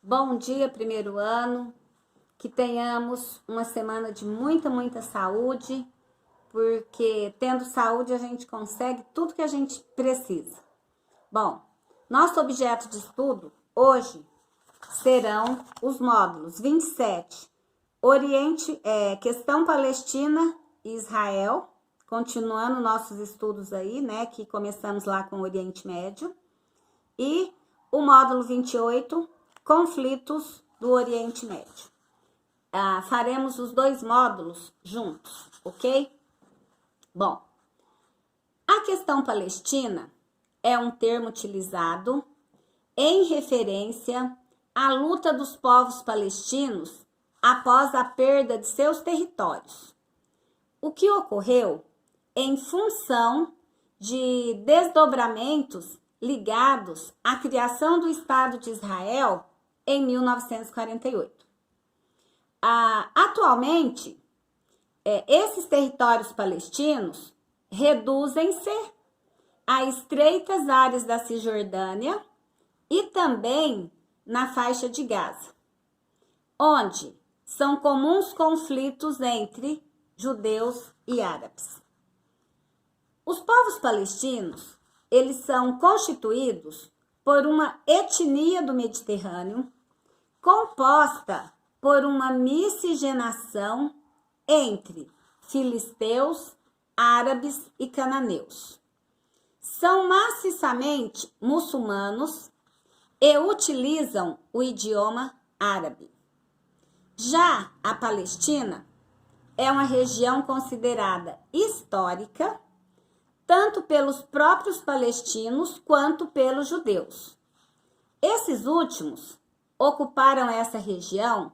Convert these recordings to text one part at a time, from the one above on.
Bom dia, primeiro ano. Que tenhamos uma semana de muita saúde, porque tendo saúde a gente consegue tudo que a gente precisa. Bom, nosso objeto de estudo hoje serão os módulos 27, questão Palestina e Israel, continuando nossos estudos aí, né, que começamos lá com o Oriente Médio, e o módulo 28, conflitos do Oriente Médio. Faremos os dois módulos juntos, ok? Bom, a questão palestina é um termo utilizado em referência à luta dos povos palestinos após a perda de seus territórios. O que ocorreu em função de desdobramentos ligados à criação do Estado de Israel em 1948. Atualmente, esses territórios palestinos reduzem-se a estreitas áreas da Cisjordânia e também na faixa de Gaza, onde são comuns conflitos entre judeus e árabes. Os povos palestinos, eles são constituídos por uma etnia do Mediterrâneo, composta por uma miscigenação entre filisteus, árabes e cananeus. São maciçamente muçulmanos e utilizam o idioma árabe. Já a Palestina é uma região considerada histórica, tanto pelos próprios palestinos quanto pelos judeus. Esses últimos ocuparam essa região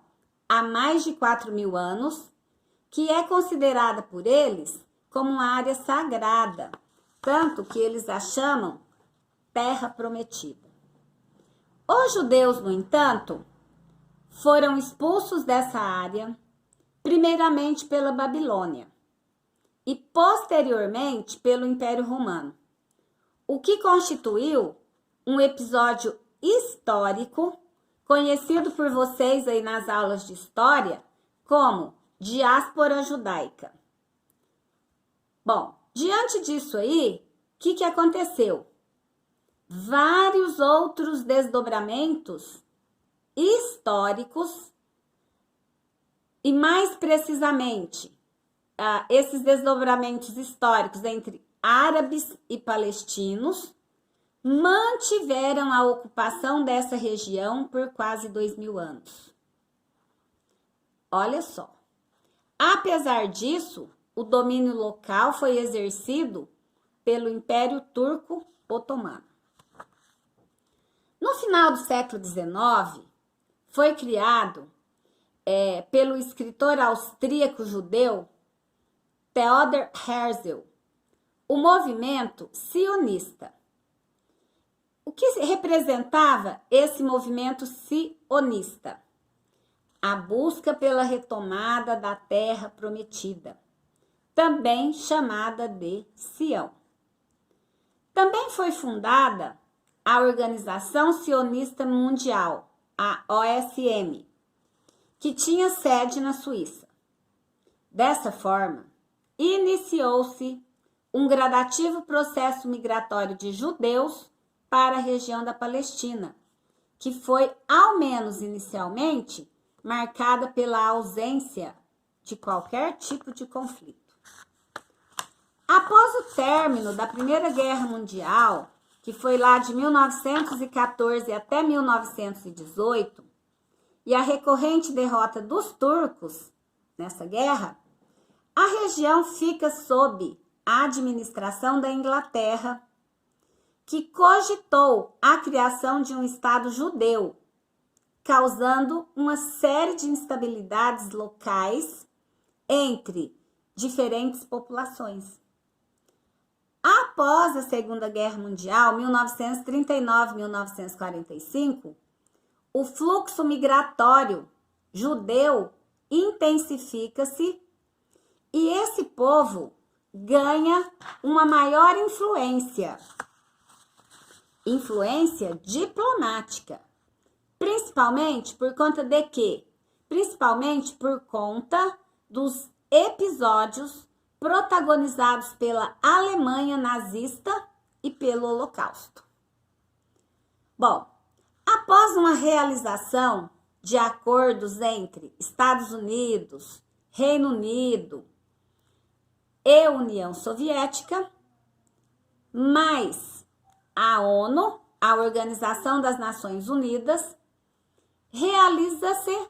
há mais de 4.000 anos, que é considerada por eles como uma área sagrada, tanto que eles a chamam Terra Prometida. Os judeus, no entanto, foram expulsos dessa área, primeiramente pela Babilônia e posteriormente pelo Império Romano, o que constituiu um episódio histórico conhecido por vocês aí nas aulas de história como diáspora judaica. Bom, diante disso aí, o que aconteceu? Vários outros desdobramentos históricos e mais precisamente esses desdobramentos históricos entre árabes e palestinos mantiveram a ocupação dessa região por quase 2.000 anos. Olha só. Apesar disso, o domínio local foi exercido pelo Império Turco Otomano. No final do século XIX, foi criado pelo escritor austríaco judeu Theodor Herzl o movimento sionista. O que representava esse movimento sionista? A busca pela retomada da Terra Prometida, também chamada de Sião. Também foi fundada a Organização Sionista Mundial, a OSM, que tinha sede na Suíça. Dessa forma, iniciou-se um gradativo processo migratório de judeus para a região da Palestina, que foi, ao menos inicialmente, marcada pela ausência de qualquer tipo de conflito. Após o término da Primeira Guerra Mundial, que foi lá de 1914 até 1918, e a recorrente derrota dos turcos nessa guerra, a região fica sob a administração da Inglaterra, que cogitou a criação de um Estado judeu, causando uma série de instabilidades locais entre diferentes populações. Após a Segunda Guerra Mundial, 1939-1945, o fluxo migratório judeu intensifica-se e esse povo ganha uma maior influência diplomática Principalmente por conta de quê? Principalmente por conta dos episódios protagonizados pela Alemanha nazista e pelo Holocausto. Bom, após uma realização de acordos entre Estados Unidos, Reino Unido e União Soviética, mais a ONU, a Organização das Nações Unidas, realiza-se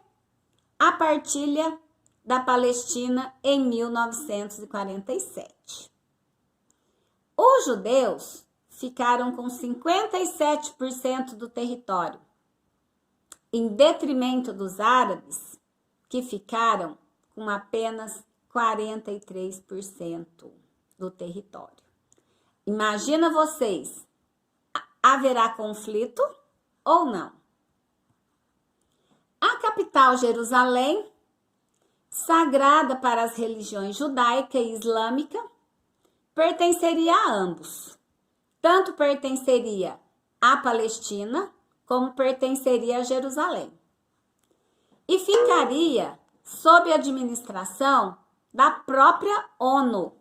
a partilha da Palestina em 1947. Os judeus ficaram com 57% do território, em detrimento dos árabes, que ficaram com apenas 43% do território. Imagina vocês, haverá conflito ou não? A capital, Jerusalém, sagrada para as religiões judaica e islâmica, pertenceria a ambos. Tanto pertenceria à Palestina, como pertenceria a Jerusalém. E ficaria sob administração da própria ONU.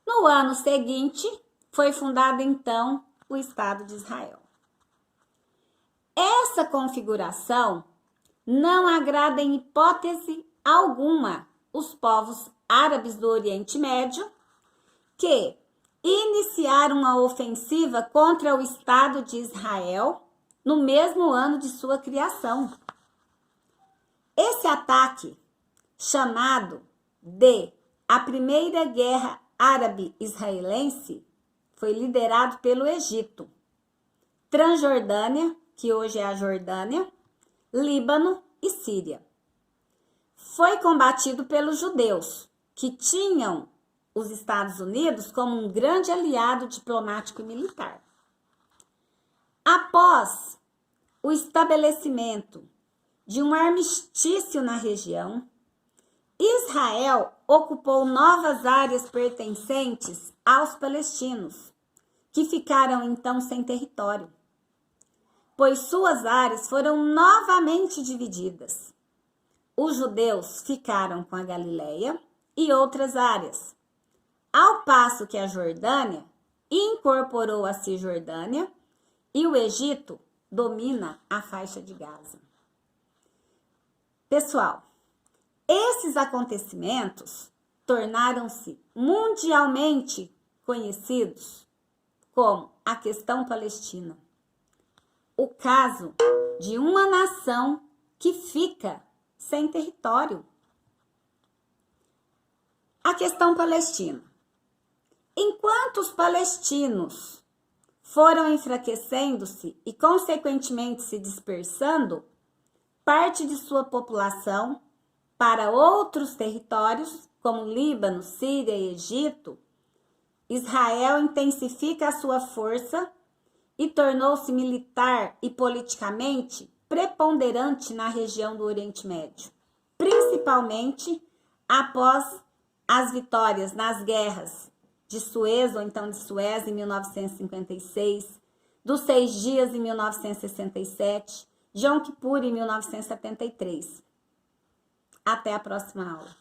No ano seguinte, foi fundado então o Estado de Israel. Essa configuração não agrada em hipótese alguma os povos árabes do Oriente Médio, que iniciaram a ofensiva contra o Estado de Israel no mesmo ano de sua criação. Esse ataque, chamado de a Primeira Guerra Árabe-Israelense, foi liderado pelo Egito, Transjordânia, que hoje é a Jordânia, Líbano e Síria. Foi combatido pelos judeus, que tinham os Estados Unidos como um grande aliado diplomático e militar. Após o estabelecimento de um armistício na região, Israel ocupou novas áreas pertencentes aos palestinos, que ficaram então sem território, pois suas áreas foram novamente divididas. Os judeus ficaram com a Galileia e outras áreas, ao passo que a Jordânia incorporou a Cisjordânia e o Egito domina a faixa de Gaza. Pessoal, esses acontecimentos tornaram-se mundialmente conhecidos como a questão palestina. O caso de uma nação que fica sem território. A questão palestina. Enquanto os palestinos foram enfraquecendo-se e, consequentemente, se dispersando, parte de sua população para outros territórios, como Líbano, Síria e Egito, Israel intensifica a sua força e tornou-se militar e politicamente preponderante na região do Oriente Médio, principalmente após as vitórias nas guerras de Suez, ou então de Suez, em 1956, dos 6 Dias, em 1967, Yom Kippur, em 1973. Até a próxima aula.